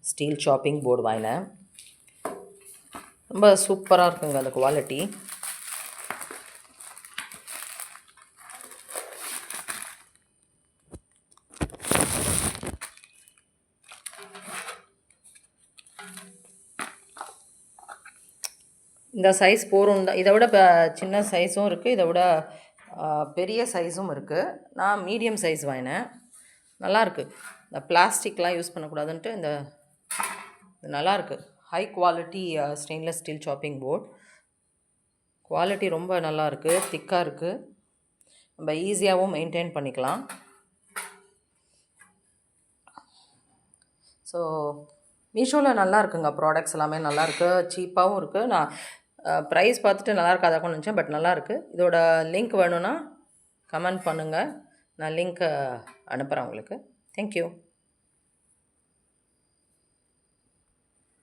Steel shopping board வாங்கினேன். ரொம்ப சூப்பராக இருக்குங்க அந்த குவாலிட்டி. இந்த சைஸ் போரும் தான். இதை விட சின்ன சைஸும் இருக்குது, இதை விட பெரிய சைஸும் இருக்குது. நான் மீடியம் சைஸ் வாங்கினேன். நல்லாயிருக்கு. இந்த பிளாஸ்டிக்லாம் யூஸ் பண்ணக்கூடாதுன்ட்டு இது நல்லாயிருக்கு. High quality stainless steel chopping board. Quality ரொம்ப நல்லாயிருக்கு, திக்காக இருக்குது. நம்ம ஈஸியாகவும் மெயின்டைன் பண்ணிக்கலாம். ஸோ மீஷோவில் நல்லா இருக்குங்க. ப்ராடக்ட்ஸ் எல்லாமே நல்லாயிருக்கு, சீப்பாகவும் இருக்குது. நான் ப்ரைஸ் பார்த்துட்டு நல்லா இருக்காதாக்கும்னு நினச்சேன், பட் நல்லாயிருக்கு. இதோட லிங்க் வேணும்னா கமெண்ட் பண்ணுங்கள், நான் லிங்க் அனுப்புகிறேன் உங்களுக்கு. தேங்க்யூ.